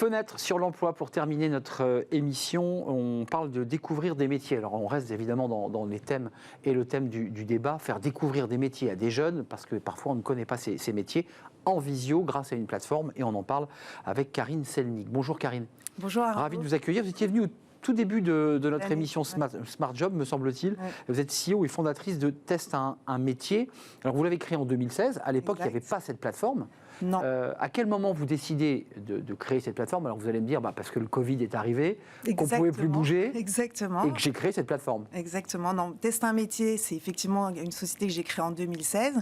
Fenêtre sur l'emploi pour terminer notre émission. On parle de découvrir des métiers. Alors on reste évidemment dans les thèmes et le thème du débat, faire découvrir des métiers à des jeunes parce que parfois on ne connaît pas ces métiers en visio grâce à une plateforme et on en parle avec Karine Selnik. Bonjour Karine. Bonjour Arnaud. Ravi de vous accueillir. Vous étiez venue au tout début de notre émission Smart Job, me semble-t-il. Ouais. Vous êtes CEO et fondatrice de Test un métier. Alors vous l'avez créé en 2016. À l'époque, il n'y avait pas cette plateforme. Non. À quel moment vous décidez de créer cette plateforme? Alors vous allez me dire, parce que le Covid est arrivé, qu'on ne pouvait plus bouger. Exactement. Et que j'ai créé cette plateforme. Exactement. Non, Test un métier, c'est effectivement une société que j'ai créée en 2016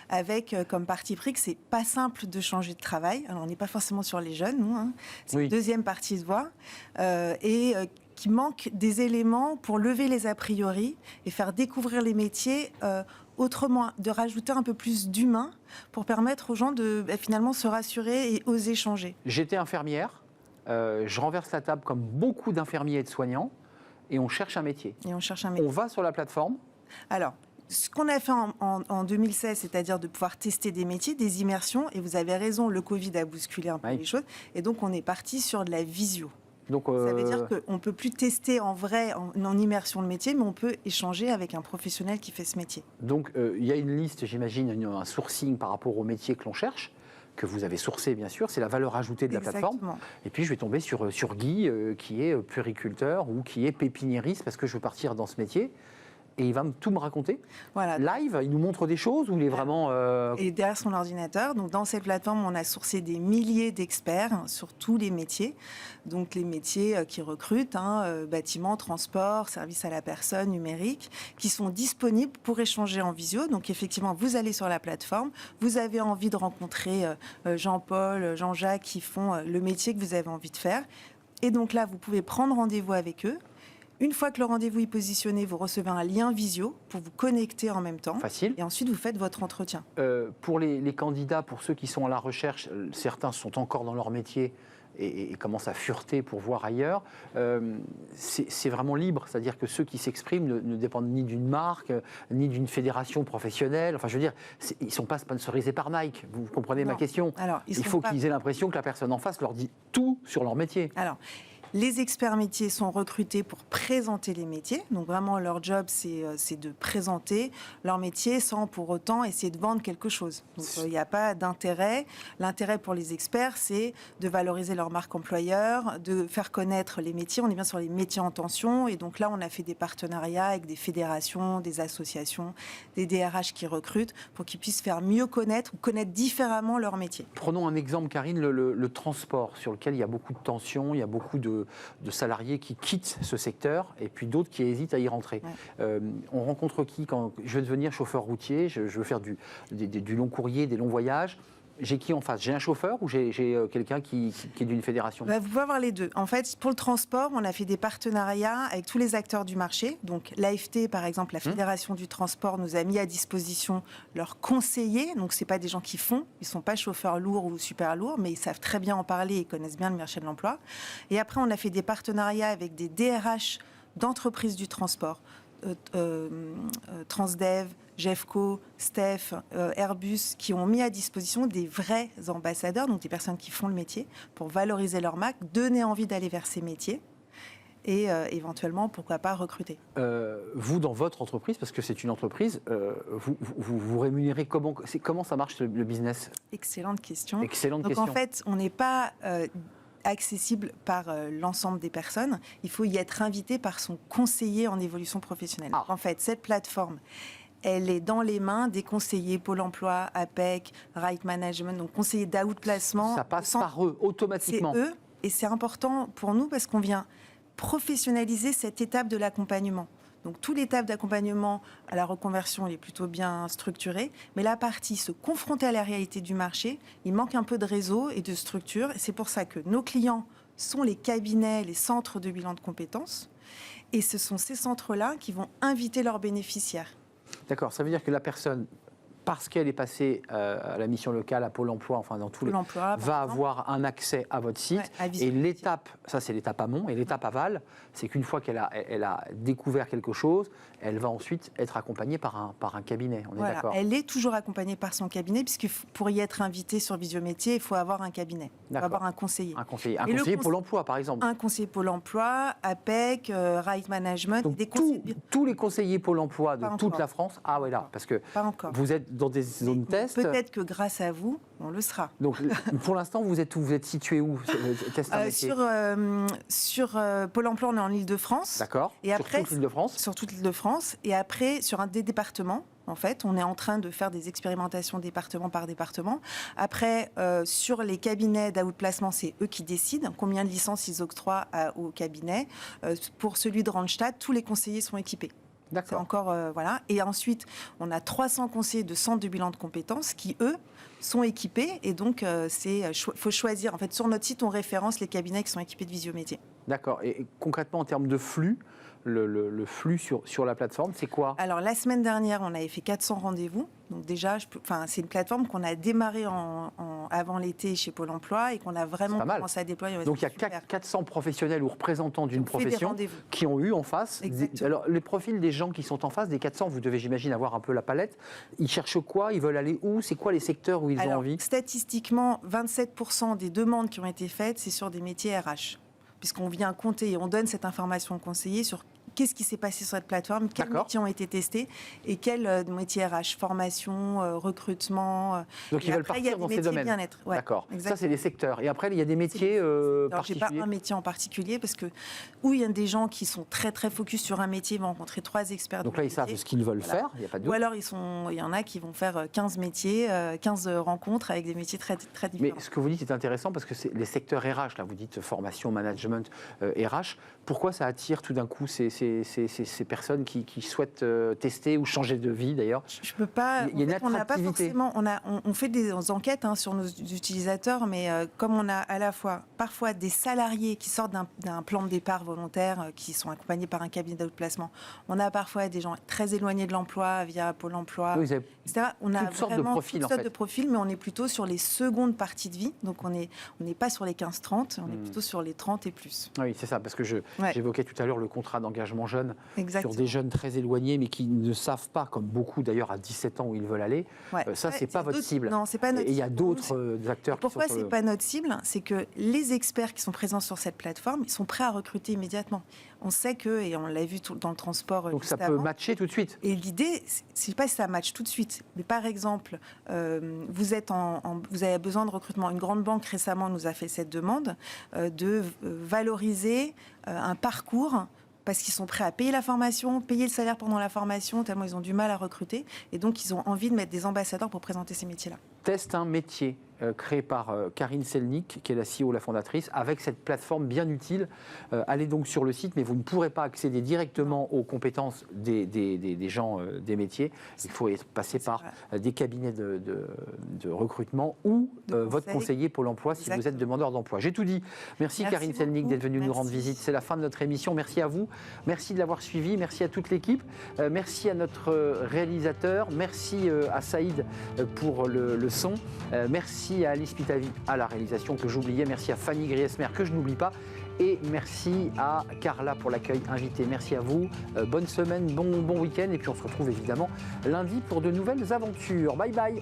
avec comme parti pris que c'est pas simple de changer de travail. Alors on n'est pas forcément sur les jeunes, nous. Hein. C'est une deuxième partie se voit. Qui manque des éléments pour lever les a priori et faire découvrir les métiers autrement, de rajouter un peu plus d'humain pour permettre aux gens de finalement se rassurer et oser changer. J'étais infirmière, je renverse la table comme beaucoup d'infirmiers et de soignants et on cherche un métier. On va sur la plateforme. Alors, ce qu'on a fait en 2016, c'est-à-dire de pouvoir tester des métiers, des immersions, et vous avez raison, le Covid a bousculé un peu les choses, et donc on est parti sur de la visio. Donc, ça veut dire qu'on ne peut plus tester en vrai, en immersion le métier, mais on peut échanger avec un professionnel qui fait ce métier. Donc, il y a une liste, j'imagine, un sourcing par rapport au métier que l'on cherche, que vous avez sourcé, bien sûr, c'est la valeur ajoutée de la plateforme. Et puis, je vais tomber sur Guy, qui est puériculteur ou qui est pépiniériste, parce que je veux partir dans ce métier. Et il va tout me raconter. Voilà. Live, il nous montre des choses où il est vraiment... Et derrière son ordinateur, donc dans cette plateforme, on a sourcé des milliers d'experts sur tous les métiers. Donc les métiers qui recrutent, bâtiment, transport, service à la personne, numérique, qui sont disponibles pour échanger en visio. Donc effectivement, vous allez sur la plateforme, vous avez envie de rencontrer Jean-Paul, Jean-Jacques qui font le métier que vous avez envie de faire. Et donc là, vous pouvez prendre rendez-vous avec eux. Une fois que le rendez-vous est positionné, vous recevez un lien visio pour vous connecter en même temps. Facile. Et ensuite, vous faites votre entretien. Pour les candidats, pour ceux qui sont à la recherche, certains sont encore dans leur métier et commencent à fureter pour voir ailleurs. C'est vraiment libre, c'est-à-dire que ceux qui s'expriment ne dépendent ni d'une marque, ni d'une fédération professionnelle. Enfin, je veux dire, ils ne sont pas sponsorisés par Nike. Vous comprenez ma question? Alors, il faut qu'ils aient l'impression que la personne en face leur dit tout sur leur métier. Alors, les experts métiers sont recrutés pour présenter les métiers. Donc vraiment, leur job, c'est de présenter leur métier sans pour autant essayer de vendre quelque chose. Donc il n'y a pas d'intérêt. L'intérêt pour les experts, c'est de valoriser leur marque employeur, de faire connaître les métiers. On est bien sur les métiers en tension. Et donc là, on a fait des partenariats avec des fédérations, des associations, des DRH qui recrutent pour qu'ils puissent faire mieux connaître ou connaître différemment leur métier. Prenons un exemple, Karine, le transport, sur lequel il y a beaucoup de tensions, il y a beaucoup de salariés qui quittent ce secteur et puis d'autres qui hésitent à y rentrer. Ouais. On rencontre qui quand je veux devenir chauffeur routier, je veux faire du long courrier, des longs voyages? J'ai qui en face? J'ai un chauffeur ou j'ai quelqu'un qui est d'une fédération? Vous pouvez avoir les deux. En fait, pour le transport, on a fait des partenariats avec tous les acteurs du marché. Donc l'AFT, par exemple, la Fédération du transport, nous a mis à disposition leurs conseillers. Donc ce n'est pas des gens qui font, ils ne sont pas chauffeurs lourds ou super lourds, mais ils savent très bien en parler et connaissent bien le marché de l'emploi. Et après, on a fait des partenariats avec des DRH d'entreprises du transport. Transdev, Jeffco, Steph, Airbus, qui ont mis à disposition des vrais ambassadeurs, donc des personnes qui font le métier, pour valoriser leur marque, donner envie d'aller vers ces métiers et éventuellement, pourquoi pas, recruter. Vous, dans votre entreprise, parce que c'est une entreprise, vous rémunérez comment ça marche le business? Excellente question. Excellente donc question. En fait, on n'est pas... accessible par l'ensemble des personnes, il faut y être invité par son conseiller en évolution professionnelle. En fait, cette plateforme, elle est dans les mains des conseillers Pôle emploi, APEC, Right Management, donc conseillers d'outplacement. Ça passe par eux, automatiquement. C'est eux, et c'est important pour nous parce qu'on vient professionnaliser cette étape de l'accompagnement. Donc, toute l'étape d'accompagnement à la reconversion, elle est plutôt bien structurée. Mais la partie se confronter à la réalité du marché, il manque un peu de réseau et de structure. Et c'est pour ça que nos clients sont les cabinets, les centres de bilan de compétences. Et ce sont ces centres-là qui vont inviter leurs bénéficiaires. D'accord, ça veut dire que la personne parce qu'elle est passée à la mission locale, à Pôle emploi, enfin dans tous les... va avoir un accès à votre site. Et l'étape, ça c'est l'étape amont, et l'étape aval, c'est qu'une fois qu'elle a découvert quelque chose, elle va ensuite être accompagnée par un cabinet. On est d'accord ? Elle est toujours accompagnée par son cabinet, puisque pour y être invité sur Visio-Métier, il faut avoir un cabinet, il faut avoir un conseiller. Un conseiller Pôle emploi, par exemple. Un conseiller Pôle emploi, APEC, Right Management. Donc tous les conseillers Pôle emploi de toute la France. Ah ouais, là, parce que vous êtes dans des zones test. Peut-être que grâce à vous, on le sera. Donc pour l'instant, vous êtes où ? Vous êtes situé où ? Sur Pôle emploi, on est en Île-de-France. D'accord. Et après, sur toute l'Île-de-France. Sur toute l'Île-de-France. Et après, sur un des départements. En fait, on est en train de faire des expérimentations département par département. Après, sur les cabinets d'outplacement, c'est eux qui décident combien de licences ils octroient au cabinet. Pour celui de Randstad, tous les conseillers sont équipés. D'accord. C'est encore, voilà. Et ensuite, on a 300 conseillers de centres de bilan de compétences qui, eux, sont équipés. Et donc, faut choisir. En fait, sur notre site, on référence les cabinets qui sont équipés de Visio-Métier. D'accord. Et concrètement, en termes de flux, le flux sur la plateforme, c'est quoi ? Alors, la semaine dernière, on avait fait 400 rendez-vous. Donc déjà, c'est une plateforme qu'on a démarrée avant l'été chez Pôle emploi et qu'on a vraiment commencé à déployer. Donc il y a 400 professionnels ou représentants d'une profession qui ont eu en face. Alors les profils des gens qui sont en face, des 400, vous devez, j'imagine, avoir un peu la palette. Ils cherchent quoi ? Ils veulent aller où ? C'est quoi les secteurs où ils ont envie ? Statistiquement, 27% des demandes qui ont été faites, c'est sur des métiers RH. Puisqu'on vient compter et on donne cette information au conseiller sur qu'est-ce qui s'est passé sur cette plateforme, quels métiers ont été testés et quels métiers RH, formation, recrutement. Donc ils veulent partir dans ces domaines. Bien-être. Ouais, d'accord. Ça, c'est les secteurs. Et après, il y a des métiers particuliers. Je n'ai pas un métier en particulier parce que où il y a des gens qui sont très très focus sur un métier, ils vont rencontrer 3 experts. Donc là, ils savent ce qu'ils veulent faire. Il y a pas de doute. Ou alors il y en a qui vont faire 15 métiers, 15 rencontres avec des métiers très très différents. Mais ce que vous dites est intéressant parce que c'est les secteurs RH. Là, vous dites formation, management, RH. Pourquoi ça attire tout d'un coup ces personnes qui souhaitent tester ou changer de vie d'ailleurs? Je peux pas. Il y a une attractivité. On n'a pas forcément. On fait des enquêtes sur nos utilisateurs, mais comme on a à la fois parfois des salariés qui sortent d'un plan de départ volontaire, qui sont accompagnés par un cabinet d'outplacement, on a parfois des gens très éloignés de l'emploi via Pôle emploi, etc. On a toutes sortes vraiment de profils, toutes sortes de profils, mais on est plutôt sur les secondes parties de vie. Donc on n'est pas sur les 15-30, on est plutôt sur les 30 et plus. Oui, c'est ça, parce que j'évoquais tout à l'heure le contrat d'engagement jeune. Exactement. Sur des jeunes très éloignés, mais qui ne savent pas, comme beaucoup d'ailleurs à 17 ans où ils veulent aller. Ça, c'est pas votre cible. Non, c'est pas notre cible. Et il y a d'autres acteurs qui sont Pourquoi c'est pas notre cible? C'est que les experts qui sont présents sur cette plateforme, ils sont prêts à recruter immédiatement. On sait que, et on l'a vu dans le transport. Donc ça peut matcher tout de suite. Et l'idée, c'est pas si ça matche tout de suite. Mais par exemple, vous avez besoin de recrutement. Une grande banque récemment nous a fait cette demande de valoriser un parcours, parce qu'ils sont prêts à payer la formation, payer le salaire pendant la formation, tellement ils ont du mal à recruter. Et donc, ils ont envie de mettre des ambassadeurs pour présenter ces métiers-là. Teste un métier créé par Karine Selnik, qui est la CEO, la fondatrice, avec cette plateforme bien utile. Allez donc sur le site, mais vous ne pourrez pas accéder directement aux compétences des gens des métiers. Il faut passer par des cabinets de recrutement ou votre conseiller Pôle emploi si vous êtes demandeur d'emploi. J'ai tout dit. Merci Karine Selnik d'être venue nous rendre visite. C'est la fin de notre émission. Merci à vous. Merci de l'avoir suivi. Merci à toute l'équipe. Merci à notre réalisateur. Merci à Saïd pour le son. Merci à Alice Pitavi à la réalisation que j'oubliais. Merci à Fanny Griesmer que je n'oublie pas. Et merci à Carla pour l'accueil invité. Merci à vous. Bonne semaine, bon week-end. Et puis on se retrouve évidemment lundi pour de nouvelles aventures. Bye bye.